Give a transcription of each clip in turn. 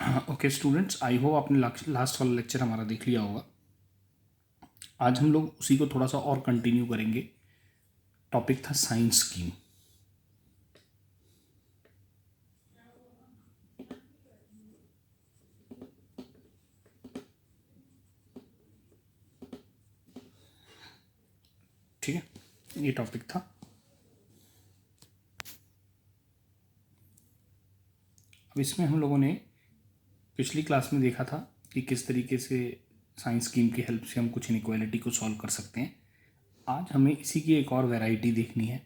Okay students, I hope आपने last वाला lecture हमारा देख लिया होगा। आज हम लोग उसी को थोड़ा सा और कंटिन्यू करेंगे। टॉपिक था साइंस स्कीम। ठीक है, ये टॉपिक था। अब इसमें हम लोगों ने पिछली क्लास में देखा था कि किस तरीके से साइंस स्कीम की हेल्प से हम कुछ इनइक्वालिटी को सॉल्व कर सकते हैं। आज हमें इसी की एक और वैरायटी देखनी है।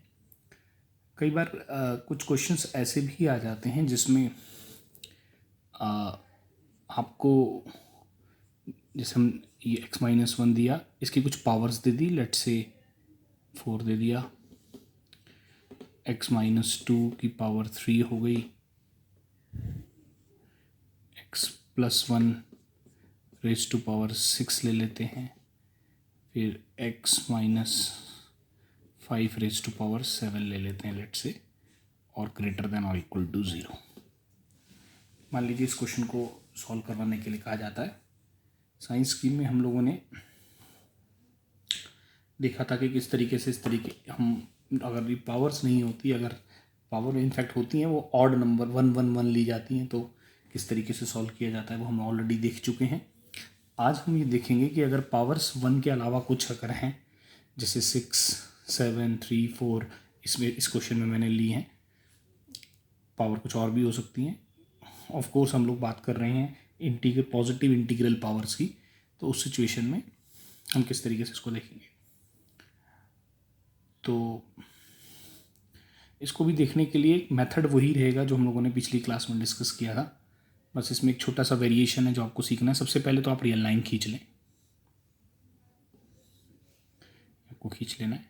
कई बार कुछ क्वेश्चंस ऐसे भी आ जाते हैं जिसमें आपको, जैसे हम ये x-1 दिया, इसकी कुछ पावर्स दे दी, लेट से 4 दे दिया, x-2 की पावर 3 हो गई, x+1 रेज टू पावर 6 ले लेते हैं, फिर x-5 रेज टू पावर 7 ले लेते हैं लेट से, और ग्रेटर देन और इक्वल टू 0। मान लीजिए इस क्वेश्चन को सॉल्व करवाने के लिए कहा जाता है। साइंस स्कीम में हम लोगों ने देखा था कि किस तरीके से इस तरीके हम, अगर ये पावर्स नहीं होती, अगर पावर इनफैक्ट होती हैं वो ऑड नंबर 1 1 1 ली जाती हैं, तो किस तरीके से सॉल्व किया जाता है वो हम ऑलरेडी देख चुके हैं। आज हम ये देखेंगे कि अगर पावर्स 1 के अलावा कुछ अगर हैं, जैसे 6 7 3 4, इसमें इस क्वेश्चन में मैंने ली हैं, पावर कुछ और भी हो सकती हैं। ऑफ कोर्स हम लोग बात कर रहे हैं पॉजिटिव इंटीग्रल पावर्स की, तो उस सिचुएशन में हम किस तरीके से इसको देखेंगे। तो इसको भी देखने के लिए मेथड वही रहेगा जो हम लोगों ने पिछली क्लास में डिस्कस किया था, बस इसमें एक छोटा सा वेरिएशन है जो आपको सीखना है। सबसे पहले तो आप रियल लाइन खींच लें, आपको खींच लेना है।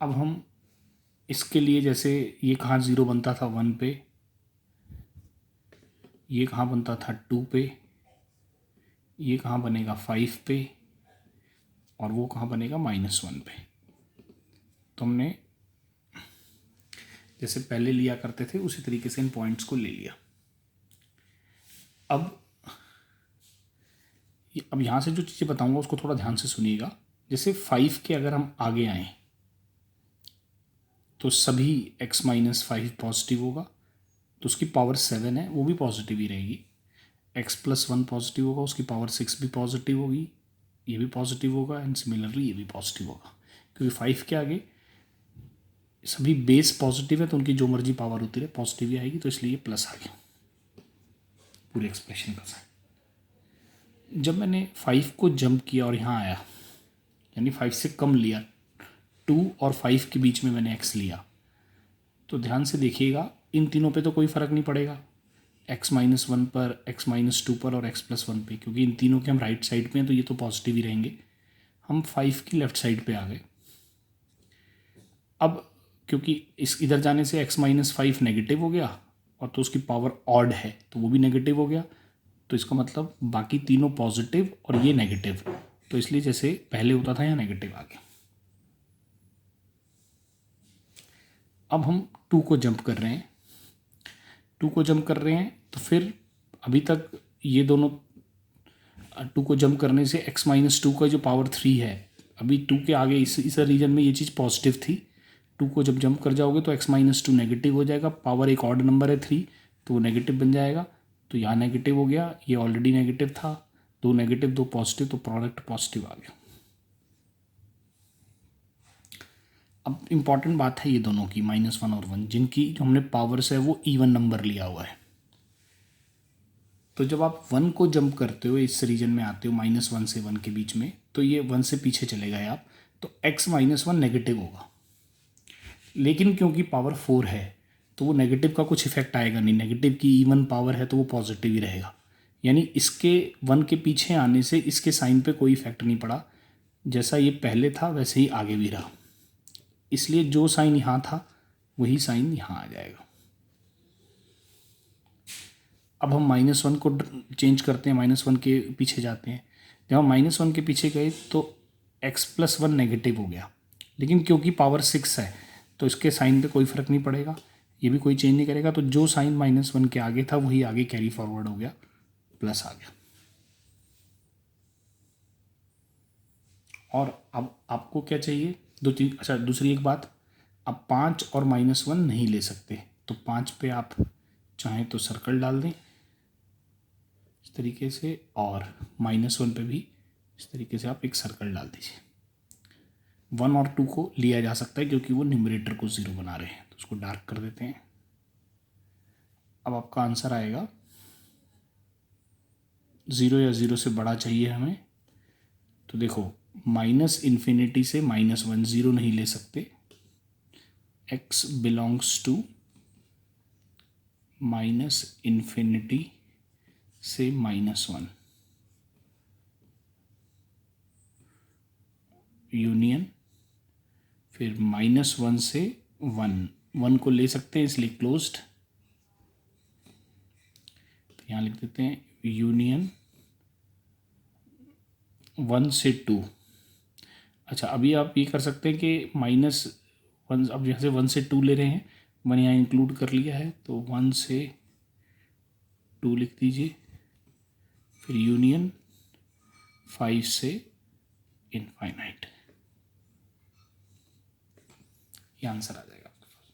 अब हम इसके लिए, जैसे ये कहाँ 0 बनता था 1 पे, ये कहाँ बनता था 2 पे, ये कहाँ बनेगा 5 पे, और वो कहाँ बनेगा -1 पे। तो हमने जैसे पहले लिया करते थे उसी तरीके से इन पॉइंट्स को ले लिया। अब यहाँ से जो चीज़ें बताऊंगा उसको थोड़ा ध्यान से सुनिएगा। जैसे 5 के अगर हम आगे आएँ तो सभी x-5 पॉजिटिव होगा, तो उसकी पावर 7 है वो भी पॉजिटिव ही रहेगी। x+1 पॉजिटिव होगा, उसकी पावर 6 भी पॉजिटिव होगी, ये भी पॉजिटिव होगा, एंड सिमिलरली ये भी पॉजिटिव होगा, क्योंकि 5 के आगे सभी बेस पॉजिटिव है तो उनकी जो मर्जी पावर होती रहे पॉजिटिव ही आएगी, तो इसलिए ये प्लस आ गया पूरे एक्सप्रेशन का साइन। जब मैंने 5 को जंप किया और यहाँ आया, यानी 5 से कम लिया, 2 और 5 के बीच में मैंने x लिया, तो ध्यान से देखिएगा इन तीनों पे तो कोई फ़र्क नहीं पड़ेगा, x-1 पर, x-2 पर और x+1 पे, क्योंकि इन तीनों के हम राइट साइड पे हैं तो ये तो पॉजिटिव ही रहेंगे। हम 5 की लेफ़्ट साइड पे आ गए। अब क्योंकि इस इधर जाने से x-5 नेगेटिव हो गया, और तो उसकी पावर ऑड है तो वो भी नेगेटिव हो गया, तो इसका मतलब बाकी तीनों पॉजिटिव और ये नेगेटिव, तो इसलिए जैसे पहले होता था यहाँ नेगेटिव आ गया। अब हम 2 को जंप कर रहे हैं, 2 को जंप कर रहे हैं तो फिर अभी तक ये दोनों 2 को जंप करने से x-2 का जो पावर 3 है, अभी 2 के आगे इस रीजन में ये चीज़ पॉजिटिव थी, 2 को जब जंप कर जाओगे तो x-2 नेगेटिव हो जाएगा, पावर एक ऑड नंबर है 3 तो वो नेगेटिव बन जाएगा, तो यहाँ नेगेटिव हो गया, ये ऑलरेडी नेगेटिव था, 2 नेगेटिव 2 पॉजिटिव, तो प्रोडक्ट पॉजिटिव आ गया। अब इम्पॉर्टेंट बात है ये दोनों की, -1 और 1, जिनकी जो हमने पावर्स है वो इवन नंबर लिया हुआ है। तो जब आप 1 को जंप करते हो, इस रीजन में आते हो -1 से 1 के बीच में, तो ये 1 से पीछे चले गए आप, तो x-1 नेगेटिव होगा, लेकिन क्योंकि पावर 4 है तो वो नेगेटिव का कुछ इफेक्ट आएगा नहीं, नेगेटिव की इवन पावर है तो वो पॉजिटिव ही रहेगा, यानी इसके 1 के पीछे आने से इसके साइन पे कोई इफेक्ट नहीं पड़ा, जैसा ये पहले था वैसे ही आगे भी रहा, इसलिए जो साइन यहाँ था वही साइन यहाँ आ जाएगा। अब हम -1 को चेंज करते हैं, -1 के पीछे जाते हैं, जब हम -1 के पीछे गए तो x+1 नेगेटिव हो गया, लेकिन क्योंकि पावर 6 है तो इसके साइन पे कोई फ़र्क नहीं पड़ेगा, ये भी कोई चेंज नहीं करेगा, तो जो साइन -1 के आगे था वही आगे कैरी फॉरवर्ड हो गया, प्लस आ गया। और अब आपको क्या चाहिए, दो चीज। अच्छा, दूसरी एक बात, अब 5 और -1 नहीं ले सकते, तो 5 पे आप चाहें तो सर्कल डाल दें इस तरीके से, और -1 पे भी इस तरीके से आप एक सर्कल डाल दीजिए। 1 और 2 को लिया जा सकता है क्योंकि वो न्यूमरेटर को 0 बना रहे हैं, तो उसको डार्क कर देते हैं। अब आपका आंसर आएगा 0 या 0 से बड़ा चाहिए हमें, तो देखो -∞ से -1, 0 नहीं ले सकते, x बिलोंग्स टू -∞ से -1, यूनियन, फिर -1 से 1 को ले सकते हैं इसलिए क्लोज्ड, तो यहाँ लिख देते हैं यूनियन 1 से 2। अच्छा, अभी आप ये कर सकते हैं कि -1, अब यहाँ से 1 से 2 ले रहे हैं, 1 यहाँ इंक्लूड कर लिया है, तो 1 से 2 लिख दीजिए, फिर यूनियन 5 से इनफाइनाइट, ये आंसर आ जाएगा आपके पास।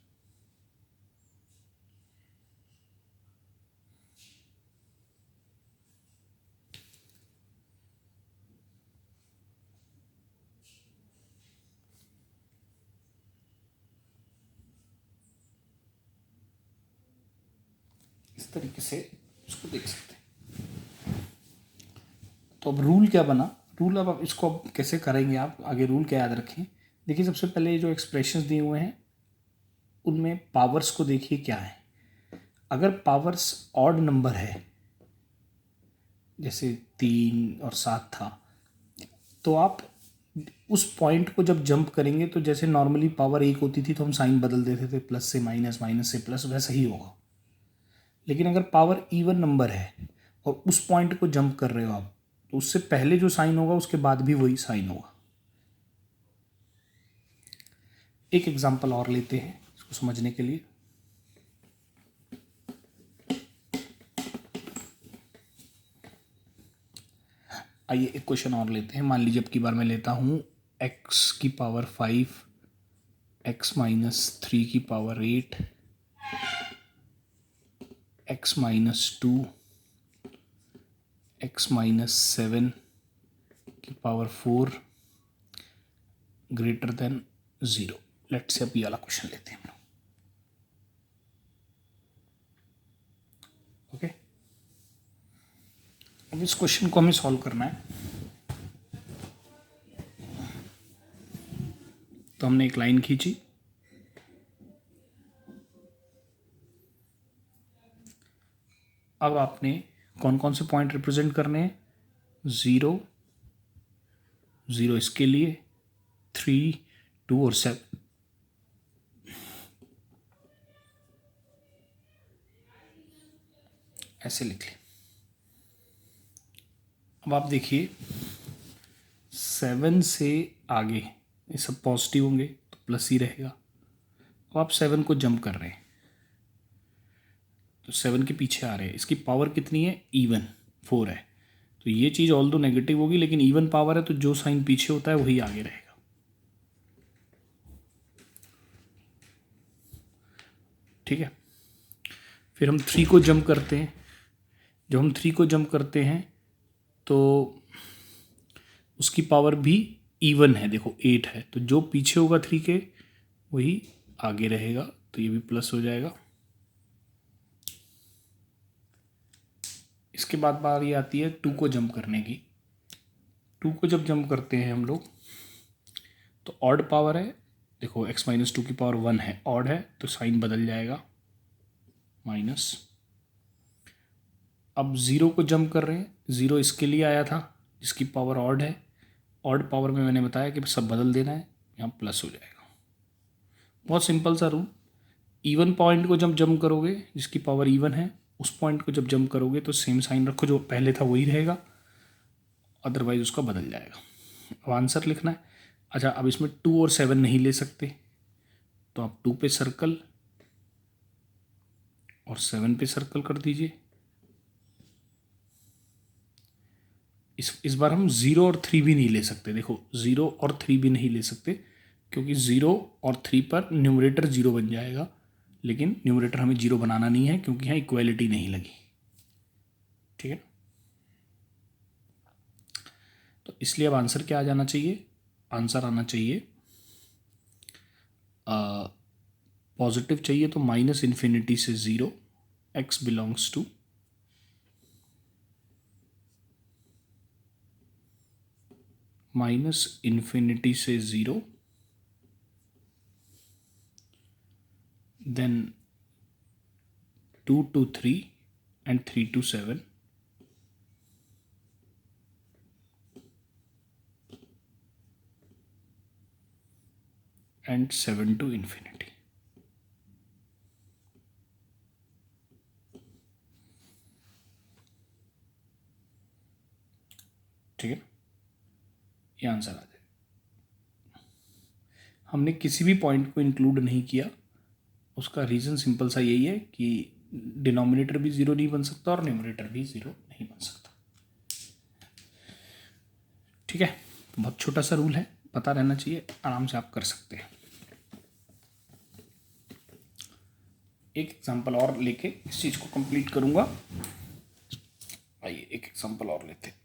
इस तरीके से उसको देख सकते हैं। तो अब रूल क्या बना, रूल अब इसको अब कैसे करेंगे आप आगे, रूल क्या याद रखें। देखिए, सबसे पहले जो एक्सप्रेशंस दिए हुए हैं उनमें पावर्स को देखिए क्या है। अगर पावर्स ऑड नंबर है, जैसे 3 और 7 था, तो आप उस पॉइंट को जब जंप करेंगे तो जैसे नॉर्मली पावर 1 होती थी तो हम साइन बदल देते थे, प्लस से माइनस, माइनस से प्लस, वैसा ही होगा। लेकिन अगर पावर इवन नंबर है और उस पॉइंट को जंप कर रहे हो आप, तो उससे पहले जो साइन होगा उसके बाद भी वही साइन होगा। एक एग्जांपल और लेते हैं इसको समझने के लिए। आइए एक क्वेश्चन और लेते हैं। मान लीजिए अब की बार मैं लेता हूँ x की पावर 5, x - 3 की पावर 8, x - 2, x - 7 की power 4 greater than 0। Let's say अब ये वाला क्वेश्चन लेते हैं हम लोग। ओके, अब इस क्वेश्चन को हमें सॉल्व करना है। तो हमने एक लाइन खींची, अब आपने कौन कौन से पॉइंट रिप्रेजेंट करने हैं, 0, 0 इसके लिए, 3, 2 और 7। ऐसे लिख लें। अब आप देखिए 7 से आगे ये सब पॉजिटिव होंगे तो प्लस ही रहेगा। अब आप 7 को जंप कर रहे हैं तो 7 के पीछे आ रहे हैं, इसकी पावर कितनी है, इवन 4 है, तो ये चीज़ ऑल दो नेगेटिव होगी लेकिन इवन पावर है तो जो साइन पीछे होता है वही आगे रहेगा। ठीक है, फिर हम 3 को जंप करते हैं। जब हम 3 को जंप करते हैं तो उसकी पावर भी इवन है, देखो 8 है, तो जो पीछे होगा 3 के वही आगे रहेगा, तो ये भी प्लस हो जाएगा। इसके बाद बारी आती है 2 को जंप करने की। 2 को जब जंप करते हैं हम लोग तो ऑड पावर है, देखो x - 2 की पावर 1 है, ऑड है तो साइन बदल जाएगा माइनस। अब 0 को जंप कर रहे हैं, 0 इसके लिए आया था जिसकी पावर ऑड है, ऑड पावर में मैंने बताया कि सब बदल देना है, यहाँ प्लस हो जाएगा। बहुत सिंपल सा रूल। इवन पॉइंट को जब जंप करोगे जिसकी पावर इवन है, उस पॉइंट को जब जंप करोगे तो सेम साइन रखो, जो पहले था वही रहेगा, अदरवाइज उसका बदल जाएगा। अब आंसर लिखना है। अच्छा, अब इसमें 2 और 7 नहीं ले सकते तो आप 2 पे सर्कल, और 7 पे सर्कल कर दीजिए। इस बार हम 0 और 3 भी नहीं ले सकते। देखो 0 और 3 भी नहीं ले सकते, क्योंकि 0 और 3 पर न्यूमरेटर 0 बन जाएगा, लेकिन न्यूमरेटर हमें 0 बनाना नहीं है क्योंकि यहाँ इक्वालिटी नहीं लगी। ठीक है, तो इसलिए अब आंसर क्या आ जाना चाहिए? आंसर आना चाहिए पॉजिटिव चाहिए तो -∞ से 0, x बिलोंग्स टू -∞ से 0, then 2 to 3 and 3 to 7, and 7 to infinity. ठीक है, ये आंसर आ जाए। हमने किसी भी पॉइंट को इंक्लूड नहीं किया, उसका रीज़न सिंपल सा यही है कि डिनोमिनेटर भी 0 नहीं बन सकता और न्यूमरेटर भी 0 नहीं बन सकता। ठीक है, बहुत छोटा सा रूल है, पता रहना चाहिए, आराम से आप कर सकते हैं। एक एग्जांपल और लेके इस चीज़ को कंप्लीट करूंगा। आइए एक एग्जांपल और लेते हैं।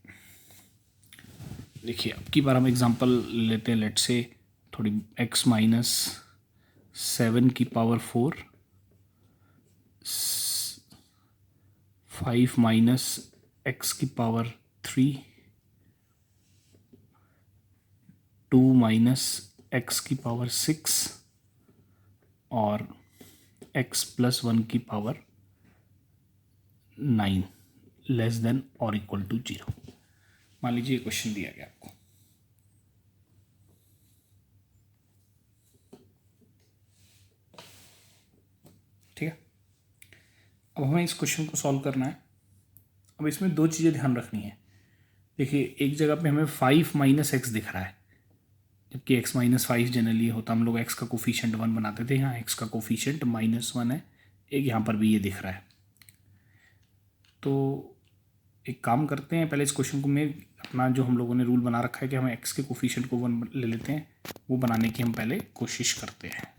देखिए अब की बार हम एग्जांपल लेते हैं, लेट से थोड़ी x -7 की पावर 4, 5 - x की पावर 3, 2 - x की पावर 6 और x + 1 की पावर 9 लेस देन और इक्वल टू 0। मान लीजिए क्वेश्चन दिया गया आपको, ठीक है। अब हमें इस क्वेश्चन को सॉल्व करना है। अब इसमें दो चीज़ें ध्यान रखनी है। देखिए एक जगह पे हमें 5 - x दिख रहा है, जबकि x - 5 जनरली होता, हम लोग x का कोफिशिएंट 1 बनाते थे, यहाँ x का कोफिशिएंट -1 है। एक यहाँ पर भी ये दिख रहा है। तो एक काम करते हैं, पहले इस क्वेश्चन को मैं अपना जो हम लोगों ने रूल बना रखा है कि हम x के कोफिशिएंट को 1 ले लेते हैं, वो बनाने की हम पहले कोशिश करते हैं।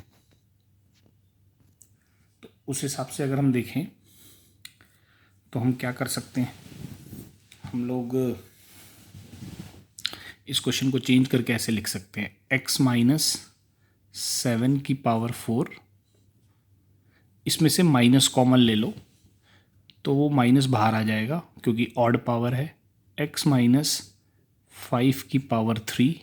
तो उस हिसाब से अगर हम देखें तो हम क्या कर सकते हैं, हम लोग इस क्वेश्चन को चेंज करके ऐसे लिख सकते हैं, x - 7 की पावर 4, इसमें से माइनस कॉमन ले लो तो वो माइनस बाहर आ जाएगा क्योंकि ऑड पावर है। x - 5 की पावर 3,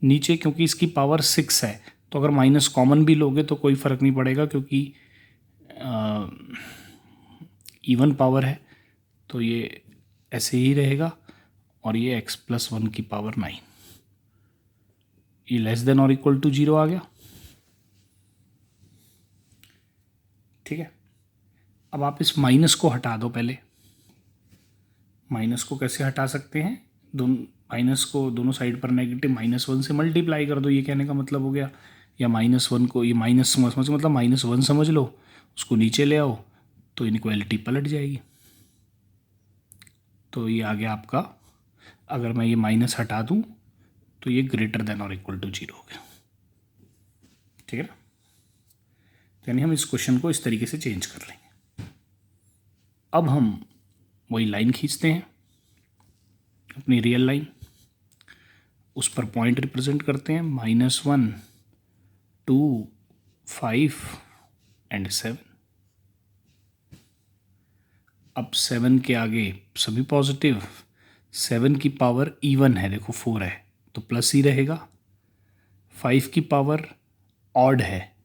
नीचे क्योंकि इसकी पावर 6 है तो अगर माइनस कॉमन भी लोगे तो कोई फ़र्क नहीं पड़ेगा क्योंकि इवन पावर है, तो ये ऐसे ही रहेगा। और ये x + 1 की पावर 9, ये लेस देन और इक्वल टू 0 आ गया। ठीक है, अब आप इस माइनस को हटा दो। पहले माइनस को कैसे हटा सकते हैं, दोनों माइनस को दोनों साइड पर नेगेटिव -1 से मल्टीप्लाई कर दो, ये कहने का मतलब हो गया। या -1 को ये माइनस समझ मतलब -1 समझ लो, उसको नीचे ले आओ तो इनइक्वालिटी पलट जाएगी। तो ये आ गया आपका, अगर मैं ये माइनस हटा दूं तो ये ग्रेटर देन और इक्वल टू 0 हो गया। ठीक है ना, यानी हम इस क्वेश्चन को इस तरीके से चेंज कर लेंगे। अब हम वही लाइन खींचते हैं, अपनी रियल लाइन, उस पर पॉइंट रिप्रेजेंट करते हैं, -1, 2, 5 एंड 7। अब 7 के आगे सभी पॉजिटिव, 7 की पावर इवन है, देखो 4 है तो प्लस ही रहेगा। 5 की पावर ऑड है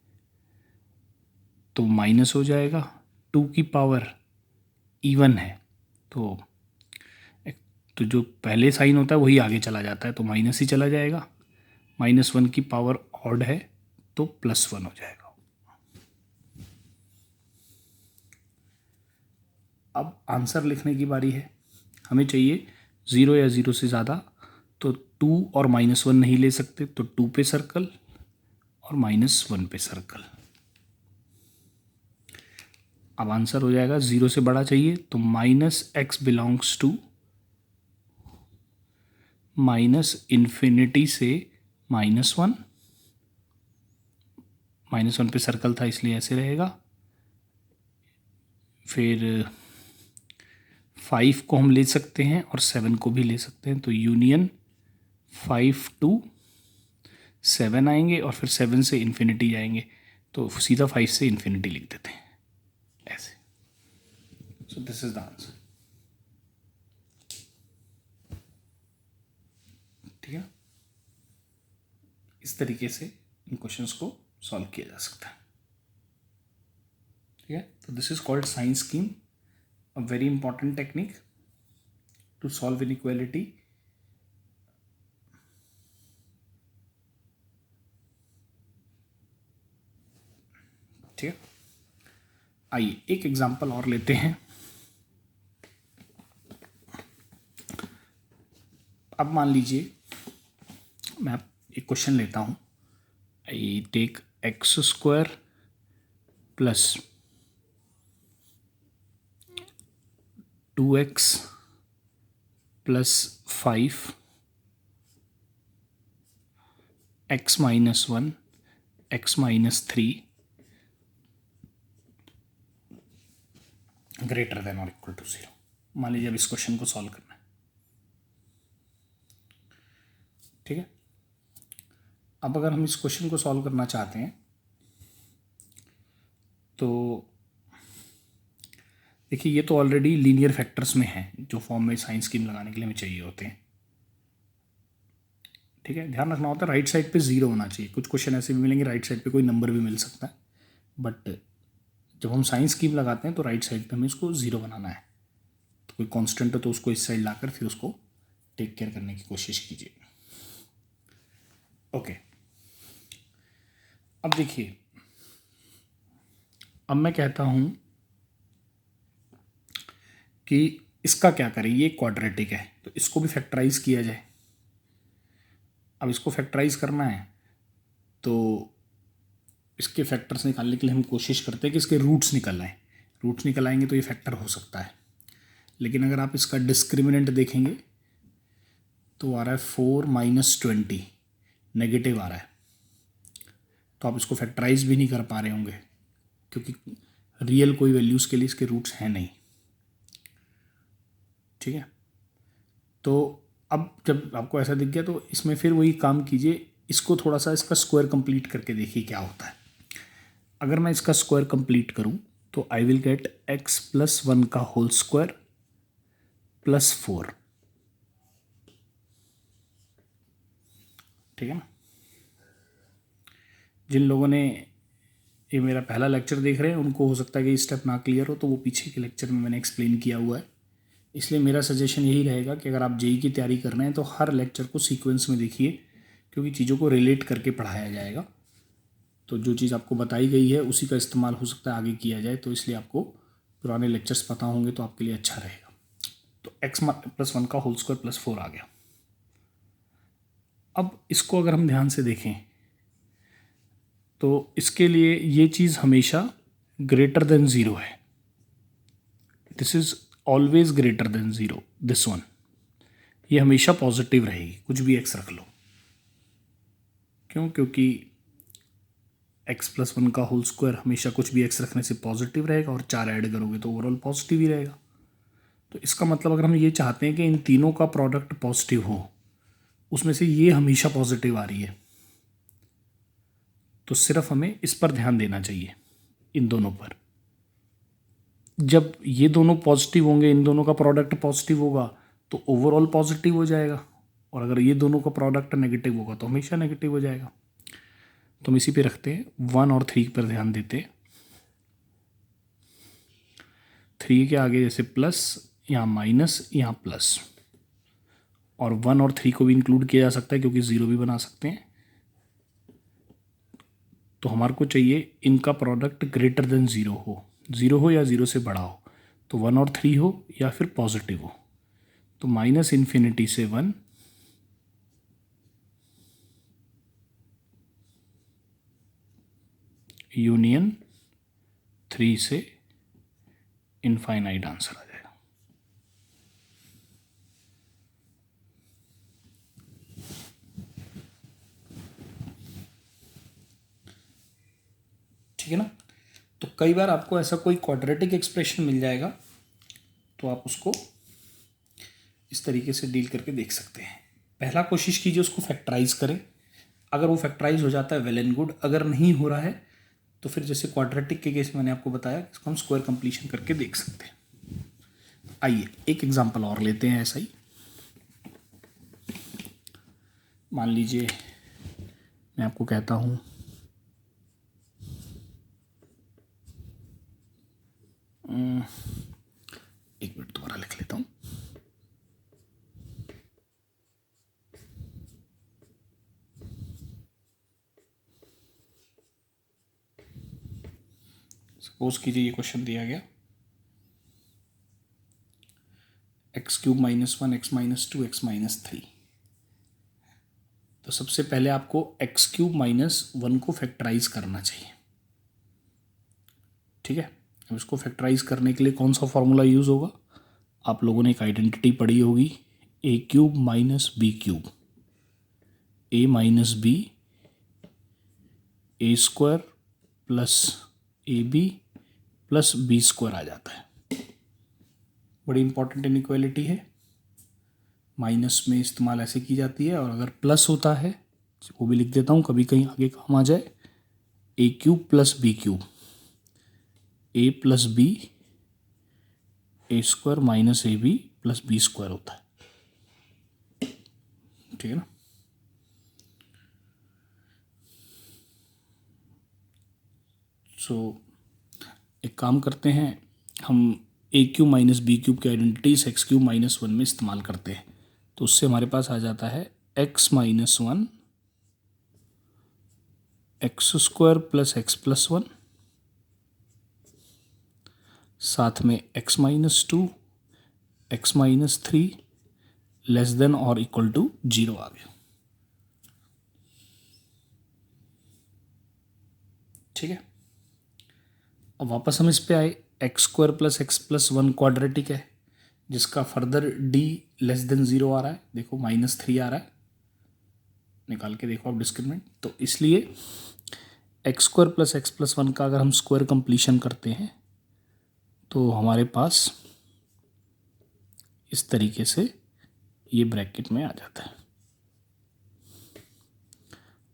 तो माइनस हो जाएगा। 2 की पावर इवन है तो जो पहले साइन होता है वही आगे चला जाता है तो माइनस ही चला जाएगा। -1 की पावर ऑड है तो +1 हो जाएगा। अब आंसर लिखने की बारी है। हमें चाहिए 0 या 0 से ज़्यादा, तो 2 और -1 नहीं ले सकते, तो 2 पे सर्कल और -1 पे सर्कल। अब आंसर हो जाएगा, 0 से बड़ा चाहिए तो minus x belongs to minus infinity से -1, -1 पे सर्कल था इसलिए ऐसे रहेगा। फिर 5 को हम ले सकते हैं और 7 को भी ले सकते हैं, तो यूनियन 5 to 7 आएंगे और फिर 7 से इन्फिनिटी जाएंगे, तो सीधा 5 से इन्फिनिटी लिख देते हैं ऐसे। So this is the answer. ठीक है, इस तरीके से इन क्वेश्चंस को सॉल्व किया जा सकता है। ठीक है, तो this is called sign scheme, a very important technique to solve inequality. ठीक है, आइए एक एग्जांपल और लेते हैं। अब मान लीजिए मैं एक क्वेश्चन लेता हूँ, I take x² plus 2x plus 5 x minus 1 x minus 3 greater than और इक्वल टू 0। मान लीजिए अब इस क्वेश्चन को सॉल्व करना है। ठीक है, अब अगर हम इस क्वेश्चन को सॉल्व करना चाहते हैं तो देखिए ये तो ऑलरेडी लीनियर फैक्टर्स में है, जो फॉर्म में साइन स्कीम लगाने के लिए हमें चाहिए होते हैं। ठीक है, ध्यान रखना होता है राइट साइड पे 0 होना चाहिए। कुछ क्वेश्चन ऐसे भी मिलेंगे राइट साइड पे कोई नंबर भी मिल सकता है, बट जब हम साइन स्कीम लगाते हैं तो राइट साइड पे हमें इसको 0 बनाना है। तो कोई कांस्टेंट हो तो उसको इस साइड लाकर फिर उसको टेक केयर करने की कोशिश कीजिए। ओके, अब देखिए, अब मैं कहता हूं कि इसका क्या करें, ये क्वाड्रेटिक है तो इसको भी फैक्टराइज किया जाए। अब इसको फैक्टराइज करना है तो इसके फैक्टर्स निकालने के लिए हम कोशिश करते हैं कि इसके रूट्स निकल आएँ। रूट्स निकल आएंगे तो ये फैक्टर हो सकता है, लेकिन अगर आप इसका डिस्क्रिमिनेंट देखेंगे तो आ रहा है 4 - 20, नेगेटिव आ रहा है। तो आप इसको फैक्टराइज भी नहीं कर पा रहे होंगे क्योंकि रियल कोई वैल्यूज़ के लिए इसके रूट्स हैं नहीं। ठीक है, तो अब जब आपको ऐसा दिख गया तो इसमें फिर वही काम कीजिए, इसको थोड़ा सा इसका स्क्वायर कंप्लीट करके देखिए क्या होता है। अगर मैं इसका स्क्वायर कंप्लीट करूं तो आई विल गेट x + 1 का होल स्क्वायर प्लस 4। ठीक है ना, जिन लोगों ने ये मेरा पहला लेक्चर देख रहे हैं उनको हो सकता है कि स्टेप ना क्लियर हो, तो वो पीछे के लेक्चर में मैंने एक्सप्लेन किया हुआ है। इसलिए मेरा सजेशन यही रहेगा कि अगर आप जेई की तैयारी कर रहे हैं तो हर लेक्चर को सीक्वेंस में देखिए, क्योंकि चीज़ों को रिलेट करके पढ़ाया जाएगा। तो जो चीज़ आपको बताई गई है उसी का इस्तेमाल हो सकता है आगे किया जाए, तो इसलिए आपको पुराने लेक्चर्स पता होंगे तो आपके लिए अच्छा रहेगा। तो x + 1 का होल स्क्वायर प्लस 4 आ गया। अब इसको अगर हम ध्यान से देखें तो इसके लिए ये चीज़ हमेशा ग्रेटर देन 0 है। This is always greater than 0, this one. ये हमेशा पॉजिटिव रहेगी, कुछ भी x रख लो। क्यों? क्योंकि x + 1 का होल स्क्वायर हमेशा कुछ भी x रखने से पॉजिटिव रहेगा और 4 ऐड करोगे तो ओवरऑल पॉजिटिव ही रहेगा। तो इसका मतलब अगर हम ये चाहते हैं कि इन तीनों का प्रोडक्ट पॉजिटिव हो, उसमें से ये हमेशा पॉजिटिव आ रही है, तो सिर्फ हमें इस पर ध्यान देना चाहिए, इन दोनों पर। जब ये दोनों पॉजिटिव होंगे, इन दोनों का प्रोडक्ट पॉजिटिव होगा तो ओवरऑल पॉजिटिव हो जाएगा, और अगर ये दोनों का प्रोडक्ट नेगेटिव होगा तो हमेशा नेगेटिव हो जाएगा। तो हम इसी पे रखते हैं, 1 और 3 पर ध्यान देते हैं। 3 के आगे जैसे प्लस, यहाँ माइनस, यहाँ प्लस, और 1 और 3 को भी इंक्लूड किया जा सकता है क्योंकि 0 भी बना सकते हैं। तो हमारे को चाहिए इनका प्रोडक्ट ग्रेटर देन 0 हो, 0 हो या 0 से बड़ा हो, तो 1 और 3 हो या फिर पॉजिटिव हो। तो -∞ से 1, यूनियन 3 से इनफाइनाइट आंसर आ जाएगा। ठीक है ना। तो कई बार आपको ऐसा कोई क्वाड्रेटिक एक्सप्रेशन मिल जाएगा तो आप उसको इस तरीके से डील करके देख सकते हैं। पहला कोशिश कीजिए उसको फैक्टराइज करें, अगर वो फैक्टराइज हो जाता है वेल एंड गुड, अगर नहीं हो रहा है तो फिर जैसे क्वाड्रेटिक के केस मैंने आपको बताया इसको हम स्क्वायर कंप्लीशन करके देख सकते हैं। आइए एक एग्जांपल और लेते हैं ऐसा ही। मान लीजिए मैं आपको कहता हूँ एक मिनट दोबारा लिख लेता हूँ। सपोज कीजिए ये क्वेश्चन दिया गया x³ - 1 x - 2 x - 3। तो सबसे पहले आपको x³ - 1 को फैक्टराइज करना चाहिए। ठीक है, अब इसको फैक्टराइज करने के लिए कौन सा फॉर्मूला यूज़ होगा? आप लोगों ने एक आइडेंटिटी पढ़ी होगी, a³ - b³, a - b a² plus ab plus b² आ जाता है। बड़ी इंपॉर्टेंट इनइक्वालिटी है, माइनस में इस्तेमाल ऐसे की जाती है, और अगर प्लस होता है वो भी लिख देता हूँ कभी कहीं आगे काम आ जाए, a³ plus b³, a plus b a² minus ab plus b² होता है। ठीक है ना। सो एक काम करते हैं, हम a³ - b³ की आइडेंटिटीज x³ - 1 में इस्तेमाल करते हैं, तो उससे हमारे पास आ जाता है x - 1 x² plus x plus 1, साथ में x - 2 x - 3 लेस देन और इक्वल टू 0 आ गया। ठीक है, अब वापस हम इस पे आए, x² plus x plus 1 quadratic है जिसका फर्दर d लेस देन 0 आ रहा है। देखो -3 आ रहा है, निकाल के देखो आप डिस्क्रिमिनेंट। तो इसलिए x² प्लस x प्लस 1 का अगर हम स्क्वायर कंप्लीशन करते हैं तो हमारे पास इस तरीके से ये ब्रैकेट में आ जाता है,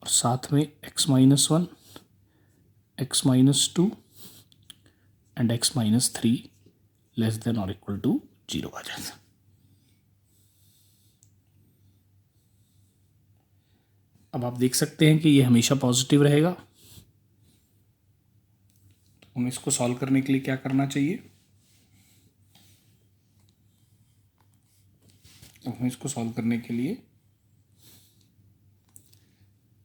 और साथ में x - 1 x - 2 and x - 3 less than और इक्वल टू 0 आ जाता है। अब आप देख सकते हैं कि ये हमेशा पॉजिटिव रहेगा। तो हमें इसको सॉल्व करने के लिए क्या करना चाहिए? हमें इसको सॉल्व करने के लिए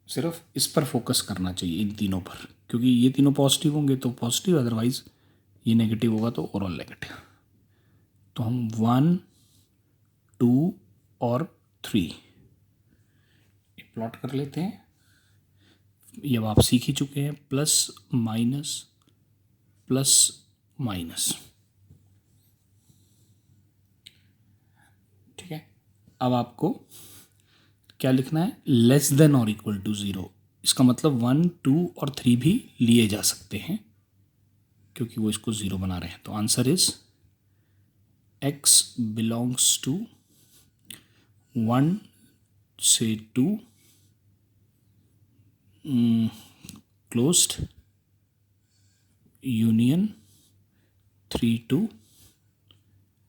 सिर्फ इस पर फोकस करना चाहिए, इन तीनों पर, क्योंकि ये तीनों पॉजिटिव होंगे तो पॉजिटिव, अदरवाइज ये नेगेटिव होगा तो ओवरऑल नेगेटिव। तो हम 1 2 और 3 प्लॉट कर लेते हैं। ये अब आप सीख ही चुके हैं, प्लस माइनस प्लस माइनस। ठीक है, अब आपको क्या लिखना है? लेस देन और इक्वल टू 0। इसका मतलब 1 2 और 3 भी लिए जा सकते हैं क्योंकि वो इसको 0 बना रहे हैं। तो answer is x belongs to 1 से 2 क्लोज्ड यूनियन 3 to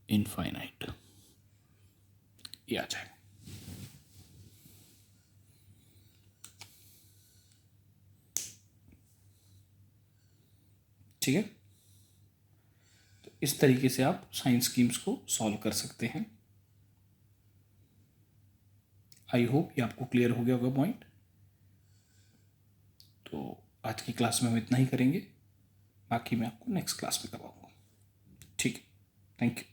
इनफाइनाइट, ये आ जाएगा। ठीक है, तो इस तरीके से आप साइंस स्कीम्स को सॉल्व कर सकते हैं। आई होप ये आपको क्लियर हो गया होगा पॉइंट। तो आज की क्लास में हम इतना ही करेंगे, बाकी मैं आपको नेक्स्ट क्लास में करवाऊंगा। ठीक है, थैंक यू।